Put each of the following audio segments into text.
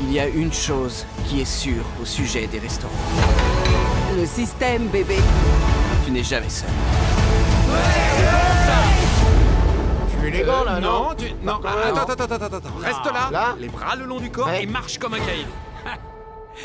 Il y a une chose qui est sûre au sujet des restaurants. Le système, bébé. Tu n'es jamais seul. Je suis élégant là, non? Non, attends. Reste là, Là les bras le long du corps Ouais. et marche comme un caïd.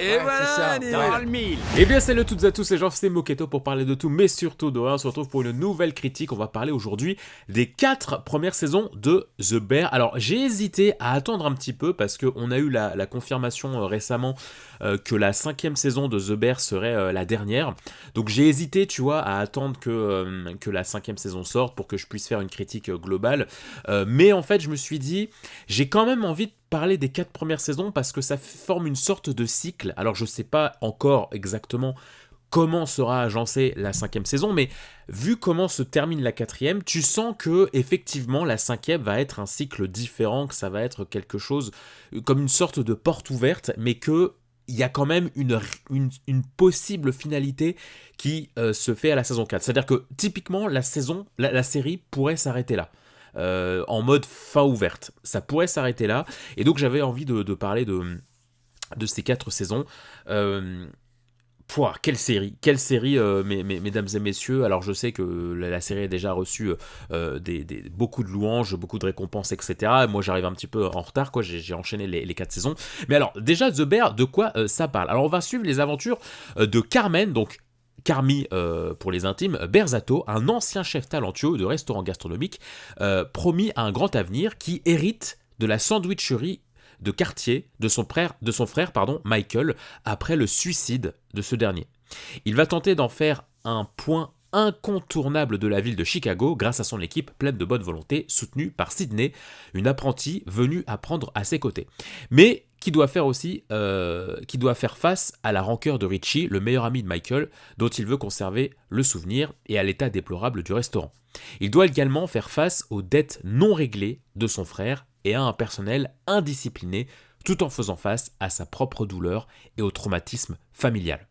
Et Ouais, voilà, c'est ça. on est dans le mille. Eh bien salut à toutes et à tous, c'est Jean, c'est Moketo pour parler de tout, mais surtout de rien. On se retrouve pour une nouvelle critique. On va parler aujourd'hui des 4 premières saisons de The Bear. Alors j'ai hésité à attendre un petit peu parce qu'on a eu la confirmation récemment que la 5e saison de The Bear serait la dernière. Donc j'ai hésité, tu vois, à attendre que la 5e saison sorte pour que je puisse faire une critique globale. Mais en fait je me suis dit, j'ai quand même envie de parler des 4 premières saisons parce que ça forme une sorte de cycle. Alors je sais pas encore exactement comment sera agencée la 5e saison, mais vu comment se termine la 4e, tu sens que effectivement la 5e va être un cycle différent, que ça va être quelque chose comme une sorte de porte ouverte, mais que il y a quand même une possible finalité qui se fait à la saison 4. C'est-à-dire que typiquement la série pourrait s'arrêter là. En mode fin ouverte. Ça pourrait s'arrêter là. Et donc j'avais envie de parler de ces 4 saisons. Quelle série, mesdames et messieurs. Alors je sais que la série a déjà reçu beaucoup de louanges, beaucoup de récompenses, etc. Moi j'arrive un petit peu en retard, quoi. J'ai enchaîné les 4 saisons. Mais alors déjà The Bear, de quoi ça parle? Alors on va suivre les aventures de Carmen, donc Carmi pour les intimes, Berzato, un ancien chef talentueux de restaurant gastronomique, promis à un grand avenir, qui hérite de la sandwicherie de quartier de son frère, Michael, après le suicide de ce dernier. Il va tenter d'en faire un point incontournable de la ville de Chicago grâce à son équipe pleine de bonne volonté, soutenue par Sydney, une apprentie venue apprendre à ses côtés. Mais qui doit faire face à la rancœur de Richie, le meilleur ami de Michael, dont il veut conserver le souvenir, et à l'état déplorable du restaurant. Il doit également faire face aux dettes non réglées de son frère et à un personnel indiscipliné, tout en faisant face à sa propre douleur et au traumatisme familial.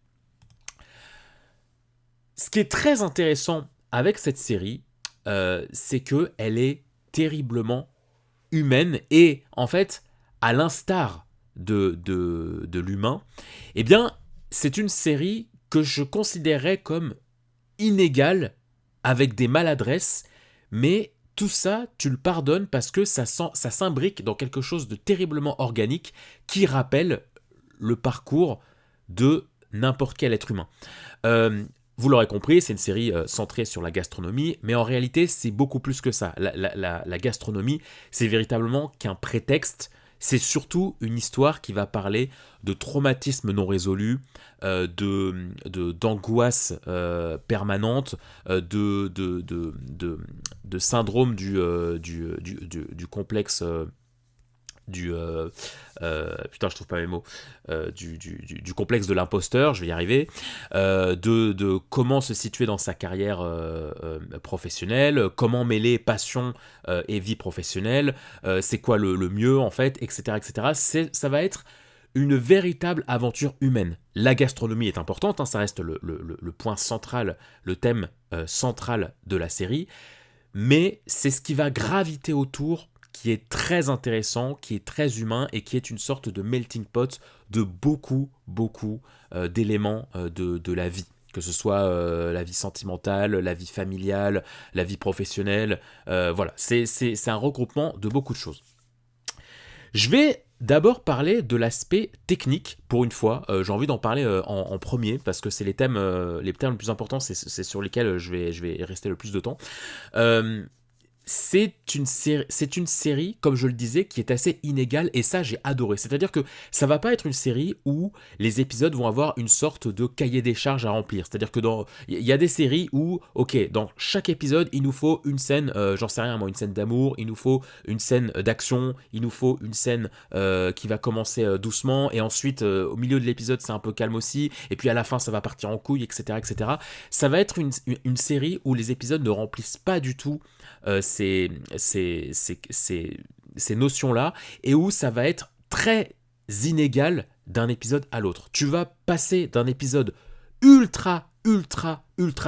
Ce qui est très intéressant avec cette série, c'est qu'elle est terriblement humaine et en fait, à l'instar de l'humain, eh bien, c'est une série que je considérais comme inégale, avec des maladresses, mais tout ça, tu le pardonnes parce que ça s'imbrique dans quelque chose de terriblement organique qui rappelle le parcours de n'importe quel être humain. Vous l'aurez compris, c'est une série centrée sur la gastronomie, mais en réalité, c'est beaucoup plus que ça. La gastronomie, c'est véritablement qu'un prétexte. C'est surtout une histoire qui va parler de traumatisme non résolu, d'angoisse permanente, de syndrome du complexe... je trouve pas mes mots, du complexe de l'imposteur, je vais y arriver, de comment se situer dans sa carrière professionnelle, comment mêler passion et vie professionnelle, c'est quoi le mieux en fait, etc. Ça va être une véritable aventure humaine. La gastronomie est importante, hein, ça reste le point central, le thème central de la série, mais c'est ce qui va graviter autour qui est très intéressant, qui est très humain et qui est une sorte de melting pot de beaucoup d'éléments de la vie. Que ce soit la vie sentimentale, la vie familiale, la vie professionnelle. Voilà, c'est un regroupement de beaucoup de choses. Je vais d'abord parler de l'aspect technique, pour une fois. J'ai envie d'en parler en premier, parce que c'est les thèmes les plus importants, c'est sur lesquels je vais rester le plus de temps. C'est une série, comme je le disais, qui est assez inégale, et ça j'ai adoré. C'est-à-dire que ça va pas être une série où les épisodes vont avoir une sorte de cahier des charges à remplir. C'est-à-dire que il y a des séries où, ok, dans chaque épisode, il nous faut une scène, j'en sais rien moi, une scène d'amour, il nous faut une scène d'action, il nous faut une scène qui va commencer doucement, et ensuite au milieu de l'épisode c'est un peu calme aussi, et puis à la fin ça va partir en couille, etc. Ça va être une série où les épisodes ne remplissent pas du tout ces notions-là, et où ça va être très inégal d'un épisode à l'autre. Tu vas passer d'un épisode ultra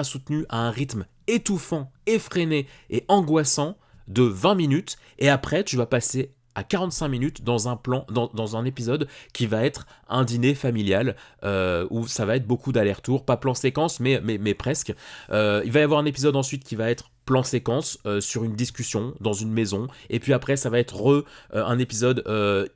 soutenu à un rythme étouffant, effréné et angoissant de 20 minutes, et après tu vas passer à 45 minutes dans un épisode qui va être un dîner familial où ça va être beaucoup d'allers-retours, pas plan séquence mais presque. Il va y avoir un épisode ensuite qui va être plan séquence sur une discussion dans une maison, et puis après ça va être un épisode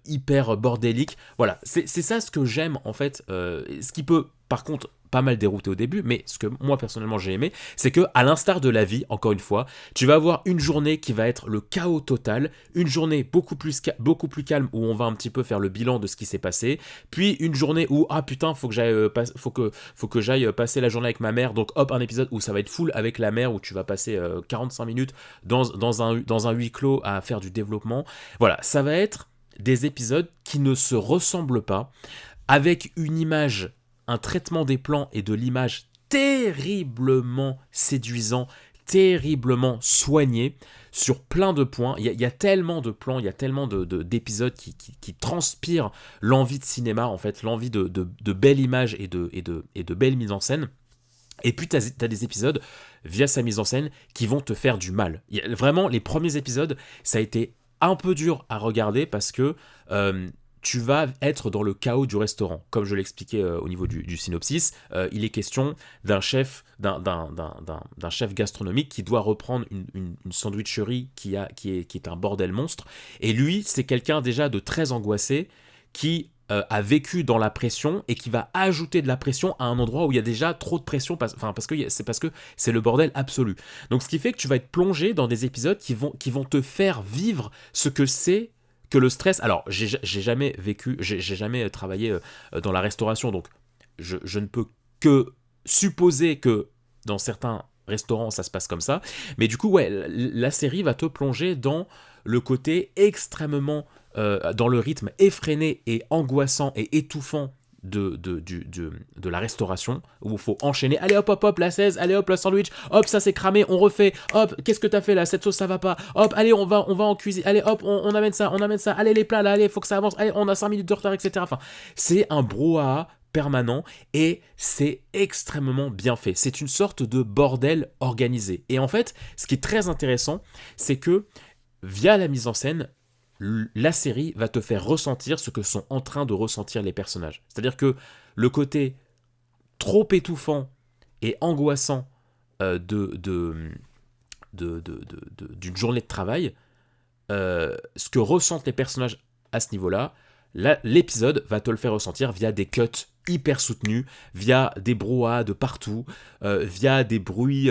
hyper bordélique. Voilà, c'est ça ce que j'aime en fait, ce qui peut par contre pas mal dérouté au début, mais ce que moi personnellement j'ai aimé, c'est que à l'instar de la vie, encore une fois, tu vas avoir une journée qui va être le chaos total, une journée beaucoup plus calme où on va un petit peu faire le bilan de ce qui s'est passé, puis une journée où ah putain faut que j'aille passer la journée avec ma mère, donc hop un épisode où ça va être full avec la mère où tu vas passer 45 minutes dans un huis clos à faire du développement. Voilà, ça va être des épisodes qui ne se ressemblent pas, avec une image, un traitement des plans et de l'image terriblement séduisant, terriblement soigné sur plein de points. Il y a tellement de plans, il y a tellement d'épisodes qui transpirent l'envie de cinéma, en fait, l'envie de belles images et de belles mises en scène. Et puis t'as des épisodes, via sa mise en scène, qui vont te faire du mal. Vraiment, les premiers épisodes, ça a été un peu dur à regarder parce que tu vas être dans le chaos du restaurant. Comme je l'expliquais au niveau du synopsis, il est question d'un chef gastronomique qui doit reprendre une sandwicherie qui est un bordel monstre. Et lui, c'est quelqu'un déjà de très angoissé qui a vécu dans la pression et qui va ajouter de la pression à un endroit où il y a déjà trop de pression parce que c'est le bordel absolu. Donc ce qui fait que tu vas être plongé dans des épisodes qui vont te faire vivre ce que c'est que le stress. Alors j'ai jamais travaillé dans la restauration, donc je ne peux que supposer que dans certains restaurants ça se passe comme ça, mais du coup ouais, la série va te plonger dans le côté extrêmement dans le rythme effréné et angoissant et étouffant de la restauration, où il faut enchaîner, allez hop hop hop la 16, allez hop le sandwich, hop ça c'est cramé, on refait, hop qu'est-ce que t'as fait là, cette sauce ça va pas, hop allez on va en cuisine, allez hop on amène ça, allez les plats là, allez faut que ça avance, allez on a 5 minutes de retard, etc. Enfin c'est un brouhaha permanent et c'est extrêmement bien fait, c'est une sorte de bordel organisé. Et en fait ce qui est très intéressant, c'est que via la mise en scène, la série va te faire ressentir ce que sont en train de ressentir les personnages. C'est-à-dire que le côté trop étouffant et angoissant d'une journée de travail, ce que ressentent les personnages à ce niveau-là, l'épisode va te le faire ressentir via des cuts hyper soutenus, via des brouhahas de partout, via des bruits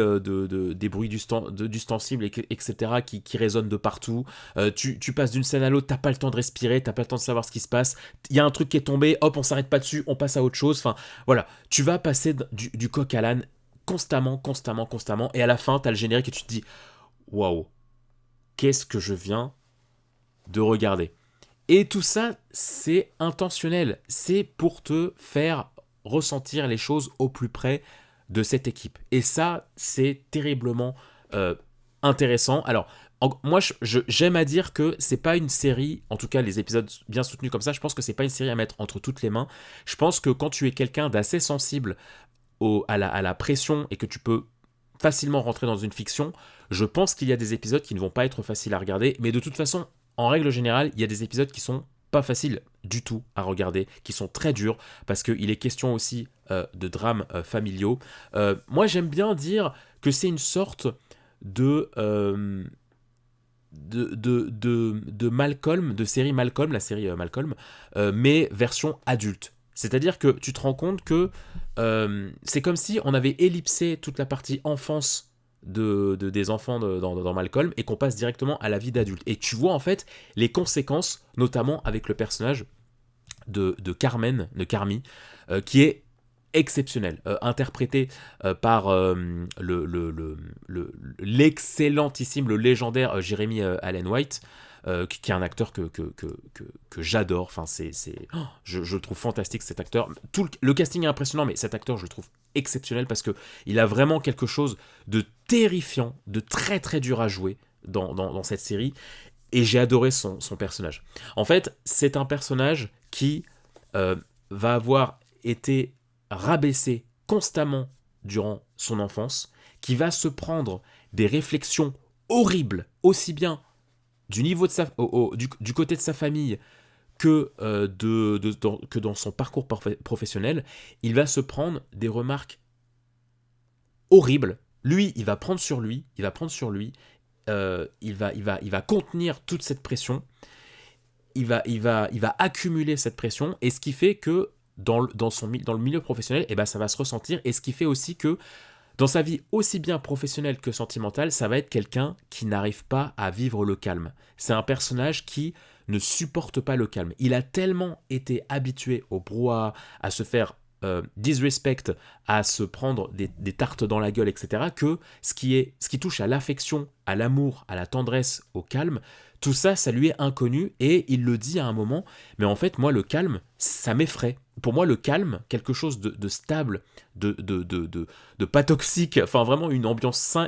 d'ustensiles, etc. qui résonnent de partout. Tu passes d'une scène à l'autre, t'as pas le temps de respirer, t'as pas le temps de savoir ce qui se passe. Il y a un truc qui est tombé, hop, on s'arrête pas dessus, on passe à autre chose. Enfin, voilà, tu vas passer du coq à l'âne constamment, et à la fin, t'as le générique et tu te dis, waouh, qu'est-ce que je viens de regarder. Et tout ça, c'est intentionnel. C'est pour te faire ressentir les choses au plus près de cette équipe. Et ça, c'est terriblement intéressant. Alors, moi, j'aime à dire que c'est pas une série, en tout cas les épisodes bien soutenus comme ça, je pense que c'est pas une série à mettre entre toutes les mains. Je pense que quand tu es quelqu'un d'assez sensible à la pression et que tu peux facilement rentrer dans une fiction, je pense qu'il y a des épisodes qui ne vont pas être faciles à regarder. Mais de toute façon, en règle générale, il y a des épisodes qui sont pas faciles du tout à regarder, qui sont très durs, parce qu'il est question aussi de drames familiaux. Moi, j'aime bien dire que c'est une sorte de Malcolm, de série Malcolm, la série Malcolm, mais version adulte. C'est-à-dire que tu te rends compte que c'est comme si on avait ellipsé toute la partie enfance des enfants dans Malcolm et qu'on passe directement à la vie d'adulte. Et tu vois en fait les conséquences, notamment avec le personnage de Carmi, qui est exceptionnel, interprété par l'excellentissime, le légendaire Jeremy Allen White, qui est un acteur que j'adore. Enfin, je le trouve fantastique, cet acteur. Le casting est impressionnant, mais cet acteur, je le trouve exceptionnel parce qu'il a vraiment quelque chose de terrifiant, de très très dur à jouer dans cette série. Et j'ai adoré son personnage. En fait, c'est un personnage qui va avoir été rabaissé constamment durant son enfance, qui va se prendre des réflexions horribles, aussi bien du niveau de du côté de sa famille que, que dans son parcours professionnel, il va se prendre des remarques horribles. Lui, il va prendre sur lui, il va contenir toute cette pression, il va accumuler cette pression, et ce qui fait que dans le milieu professionnel, eh ben, ça va se ressentir, et ce qui fait aussi que dans sa vie aussi bien professionnelle que sentimentale, ça va être quelqu'un qui n'arrive pas à vivre le calme. C'est un personnage qui ne supporte pas le calme. Il a tellement été habitué au brouhaha, à se faire disrespect, à se prendre des tartes dans la gueule, etc., que ce qui touche à l'affection, à l'amour, à la tendresse, au calme, tout ça, ça lui est inconnu, et il le dit à un moment, mais en fait, moi, le calme, ça m'effraie. Pour moi, le calme, quelque chose de stable, de pas toxique, enfin vraiment une ambiance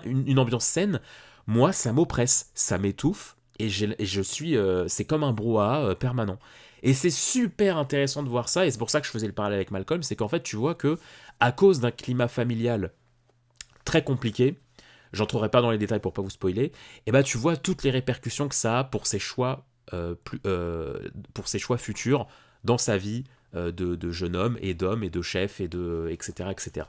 saine, moi, ça m'oppresse, ça m'étouffe, et je suis, c'est comme un brouhaha permanent. Et c'est super intéressant de voir ça, et c'est pour ça que je faisais le parallèle avec Malcolm, c'est qu'en fait, tu vois que à cause d'un climat familial très compliqué, j'entrerai pas dans les détails pour pas vous spoiler, et ben tu vois toutes les répercussions que ça a pour ses choix, pour ses choix futurs dans sa vie de jeune homme et d'homme et de chef et etc. etc.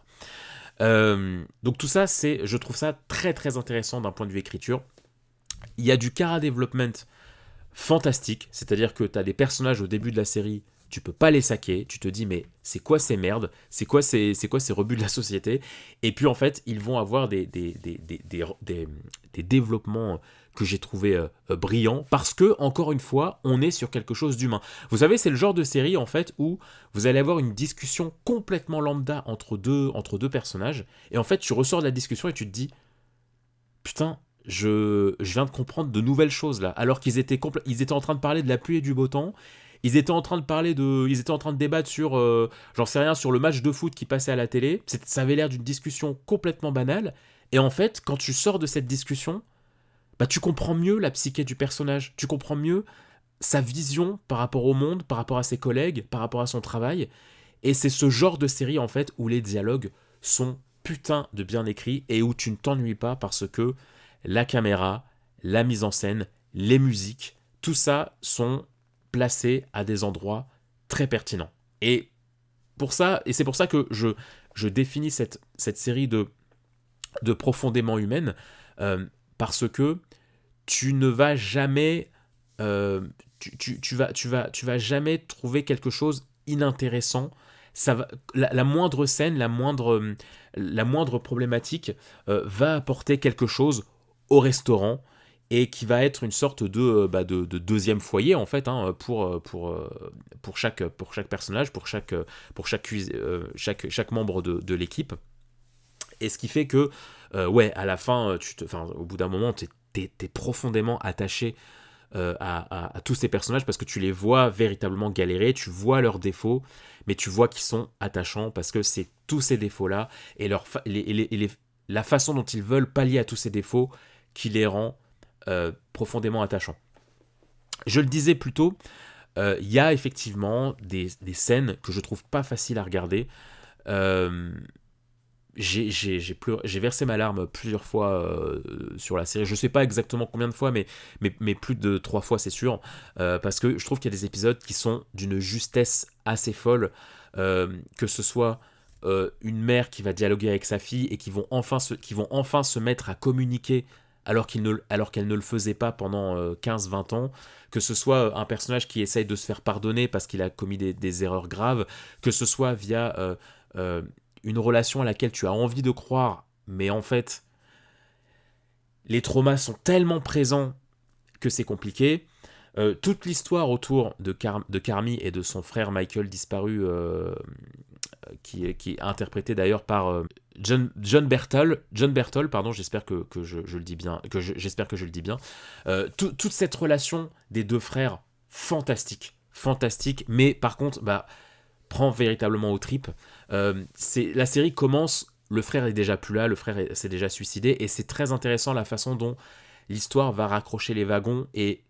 Donc tout ça, je trouve ça très très intéressant d'un point de vue écriture. Il y a du chara development fantastique, c'est-à-dire que tu as des personnages au début de la série, tu peux pas les saquer, tu te dis mais c'est quoi ces merdes, c'est quoi ces rebuts de la société, et puis en fait ils vont avoir des développements que j'ai trouvé brillants, parce que encore une fois on est sur quelque chose d'humain. Vous savez, c'est le genre de série en fait où vous allez avoir une discussion complètement lambda entre deux personnages, et en fait tu ressors de la discussion et tu te dis putain, je viens de comprendre de nouvelles choses là, alors qu'ils étaient en train de parler de la pluie et du beau temps. Ils étaient en train de débattre sur, j'en sais rien, sur le match de foot qui passait à la télé. Ça avait l'air d'une discussion complètement banale. Et en fait, quand tu sors de cette discussion, bah, tu comprends mieux la psyché du personnage. Tu comprends mieux sa vision par rapport au monde, par rapport à ses collègues, par rapport à son travail. Et c'est ce genre de série, en fait, où les dialogues sont putain de bien écrits et où tu ne t'ennuies pas parce que la caméra, la mise en scène, les musiques, tout ça sont placés à des endroits très pertinents. Et c'est pour ça que je définis cette série de profondément humaine, parce que tu ne vas jamais tu vas jamais trouver quelque chose inintéressant. La moindre scène, la moindre problématique va apporter quelque chose au restaurant, et qui va être une sorte de deuxième foyer en fait, hein, pour chaque personnage, pour chaque membre de l'équipe. Et ce qui fait que à la fin, au bout d'un moment, t'es profondément attaché à tous ces personnages, parce que tu les vois véritablement galérer, tu vois leurs défauts, mais tu vois qu'ils sont attachants parce que c'est tous ces défauts-là et la façon dont ils veulent pallier à tous ces défauts qui les rend profondément attachants. Je le disais plus tôt, il y a effectivement des scènes que je trouve pas faciles à regarder. J'ai versé ma larme plusieurs fois sur la série. Je sais pas exactement combien de fois, mais plus de 3 fois c'est sûr, parce que je trouve qu'il y a des épisodes qui sont d'une justesse assez folle, que ce soit une mère qui va dialoguer avec sa fille et qui vont enfin se mettre à communiquer alors qu'elle ne le faisait pas pendant 15-20 ans, que ce soit un personnage qui essaye de se faire pardonner parce qu'il a commis des erreurs graves, que ce soit via une relation à laquelle tu as envie de croire, mais en fait, les traumas sont tellement présents que c'est compliqué. Toute l'histoire autour de Carmy et de son frère Michael disparu, qui est interprété d'ailleurs par John Berthold, pardon, j'espère que je le dis bien, toute cette relation des deux frères, fantastique, mais par contre, prend véritablement aux tripes. La série commence, le frère est déjà plus là, le frère s'est déjà suicidé, et c'est très intéressant la façon dont l'histoire va raccrocher les wagons, et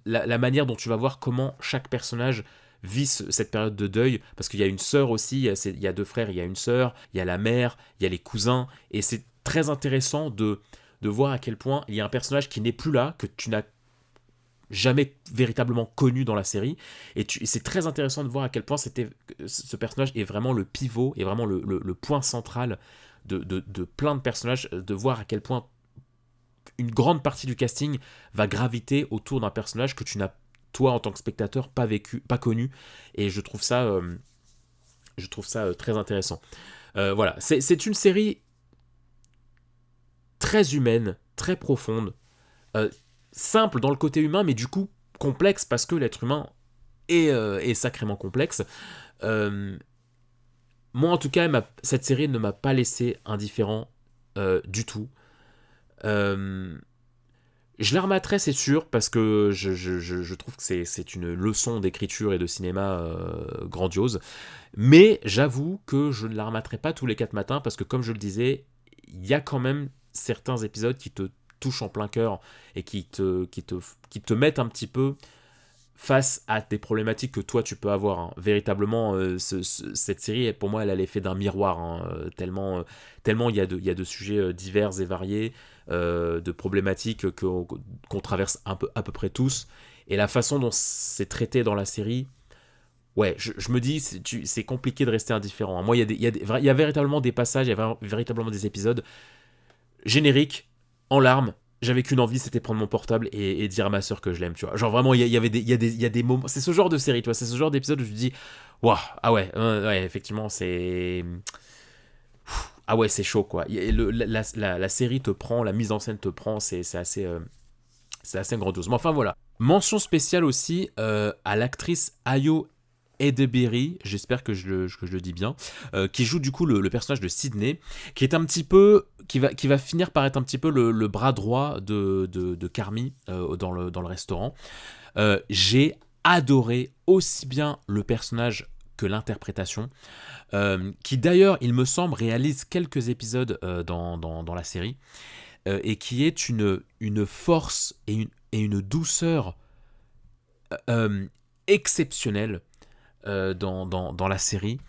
la manière dont tu vas voir comment chaque personnage vit cette période de deuil, parce qu'il y a une sœur aussi, il y a 2 frères, il y a une sœur, il y a la mère, il y a les cousins, et c'est très intéressant de voir à quel point il y a un personnage qui n'est plus là, que tu n'as jamais véritablement connu dans la série. Et c'est très intéressant de voir à quel point ce personnage est vraiment le pivot, et vraiment le point central de plein de personnages, de voir à quel point une grande partie du casting va graviter autour d'un personnage que tu n'as, toi, en tant que spectateur, pas connu. Et je trouve ça très intéressant. Voilà, c'est une série très humaine, très profonde, simple dans le côté humain, mais du coup complexe, parce que l'être humain est sacrément complexe. Moi, en tout cas, cette série ne m'a pas laissé indifférent du tout. Je la remettrai, c'est sûr, parce que je trouve que c'est une leçon d'écriture et de cinéma grandiose. Mais j'avoue que je ne la remettrai pas tous les 4 matins, parce que comme je le disais, il y a quand même certains épisodes qui te touchent en plein cœur et qui te mettent un petit peu face à des problématiques que toi tu peux avoir. Hein. Véritablement, cette série, pour moi, elle a l'effet d'un miroir, hein, tellement il y a de sujets divers et variés, de problématiques qu'on traverse à peu près tous, et la façon dont c'est traité dans la série, ouais, je me dis, c'est compliqué de rester indifférent. Hein. Moi, il y a véritablement des passages, il y a véritablement des épisodes génériques, en larmes. J'avais qu'une envie, c'était prendre mon portable et dire à ma sœur que je l'aime, tu vois. Genre vraiment, il y a des moments. C'est ce genre de série, tu vois. C'est ce genre d'épisode où je me dis, waouh, ah ouais, effectivement, c'est. Ah ouais, c'est chaud, quoi. La série te prend, la mise en scène te prend, c'est assez grandiose. Mais enfin, voilà. Mention spéciale aussi à l'actrice Ayo Edebiri, j'espère que je le dis bien, qui joue du coup le personnage de Sydney, qui est un petit peu, qui va finir par être un petit peu le bras droit de Carmy dans le restaurant. J'ai adoré aussi bien le personnage que l'interprétation, qui d'ailleurs, il me semble, réalise quelques épisodes dans la série, et qui est une force et une douceur exceptionnelle dans la série.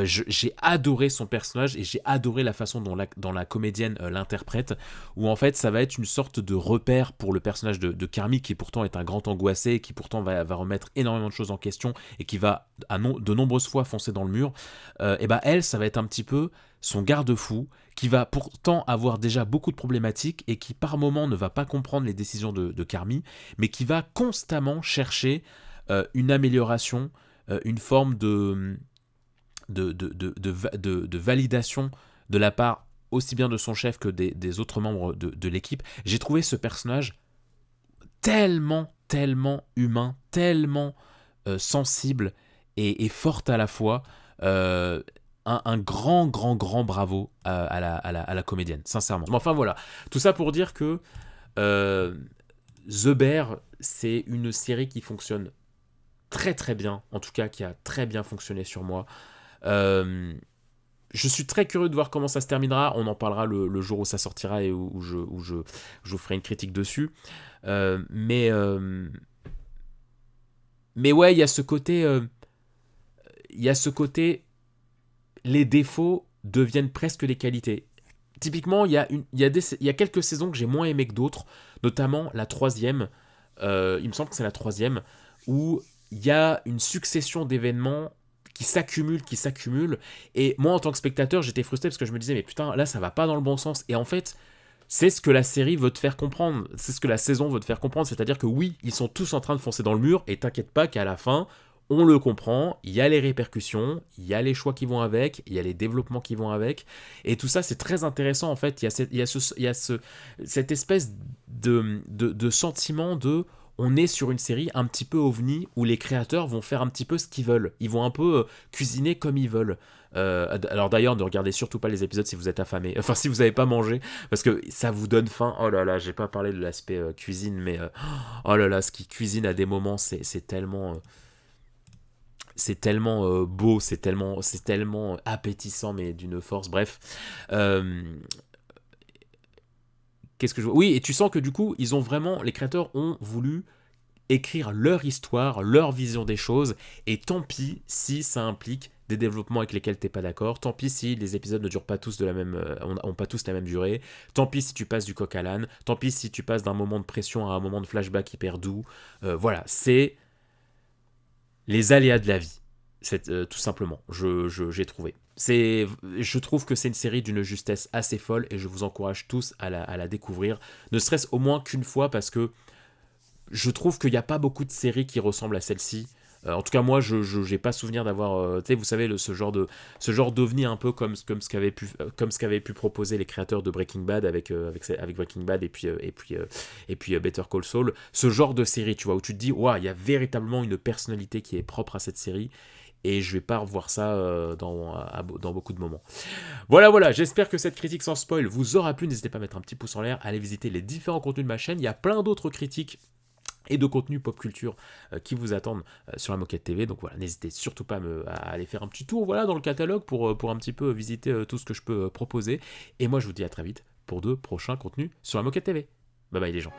J'ai adoré son personnage et j'ai adoré la façon dont la comédienne l'interprète, où en fait ça va être une sorte de repère pour le personnage de Carmy, qui pourtant est un grand angoissé, et qui pourtant va remettre énormément de choses en question et qui va de nombreuses fois foncer dans le mur. Et ben elle, ça va être un petit peu son garde-fou, qui va pourtant avoir déjà beaucoup de problématiques et qui par moments ne va pas comprendre les décisions de Carmy, mais qui va constamment chercher une amélioration, une forme de validation de la part aussi bien de son chef que des autres membres de l'équipe. J'ai trouvé ce personnage tellement humain, tellement sensible et fort à la fois. Un grand bravo à la comédienne, sincèrement. Mais enfin voilà, tout ça pour dire que The Bear, c'est une série qui fonctionne très bien, en tout cas qui a très bien fonctionné sur moi. Je suis très curieux de voir comment ça se terminera. On en parlera le jour où ça sortira et où je vous ferai une critique dessus. Mais ouais, il y a ce côté, les défauts deviennent presque des qualités. Typiquement, il y a quelques saisons que j'ai moins aimé que d'autres, notamment la 3e. Il me semble que c'est la 3e, où il y a une succession d'événements qui s'accumulent, et moi en tant que spectateur j'étais frustré parce que je me disais mais putain, là ça va pas dans le bon sens. Et en fait c'est ce que la série veut te faire comprendre, c'est ce que la saison veut te faire comprendre, c'est-à-dire que oui, ils sont tous en train de foncer dans le mur, et t'inquiète pas qu'à la fin on le comprend, il y a les répercussions, il y a les choix qui vont avec, il y a les développements qui vont avec, et tout ça c'est très intéressant en fait. Il y a cette espèce de sentiment de on est sur une série un petit peu ovni, où les créateurs vont faire un petit peu ce qu'ils veulent. Ils vont un peu cuisiner comme ils veulent. Alors d'ailleurs, ne regardez surtout pas les épisodes si vous êtes affamé. Enfin, si vous n'avez pas mangé, parce que ça vous donne faim. Oh là là, j'ai pas parlé de l'aspect cuisine, mais oh là là, ce qui cuisine à des moments, c'est tellement... c'est tellement beau, c'est tellement appétissant, mais d'une force. Bref. Qu'est-ce que je vois ? Oui, et tu sens que du coup, les créateurs ont voulu écrire leur histoire, leur vision des choses, et tant pis si ça implique des développements avec lesquels t'es pas d'accord, tant pis si les épisodes ne durent pas tous ont pas tous la même durée, tant pis si tu passes du coq à l'âne, tant pis si tu passes d'un moment de pression à un moment de flashback hyper doux. Voilà, c'est les aléas de la vie, tout simplement, j'ai trouvé. Je trouve que c'est une série d'une justesse assez folle et je vous encourage tous à la découvrir, ne serait-ce au moins qu'une fois, parce que je trouve qu'il n'y a pas beaucoup de séries qui ressemblent à celle-ci. En tout cas, moi, je n'ai pas souvenir d'avoir, vous savez, ce genre d'ovni un peu comme ce qu'avaient pu proposer les créateurs de Breaking Bad avec Breaking Bad et puis Better Call Saul. Ce genre de série, tu vois, où tu te dis, waouh, il y a véritablement une personnalité qui est propre à cette série. Et je vais pas revoir ça dans beaucoup de moments. Voilà, j'espère que cette critique sans spoil vous aura plu. N'hésitez pas à mettre un petit pouce en l'air, allez visiter les différents contenus de ma chaîne. Il y a plein d'autres critiques et de contenus pop culture qui vous attendent sur la Moquette TV. Donc voilà, n'hésitez surtout pas à aller faire un petit tour dans le catalogue pour un petit peu visiter tout ce que je peux proposer. Et moi, je vous dis à très vite pour de prochains contenus sur la Moquette TV. Bye bye les gens.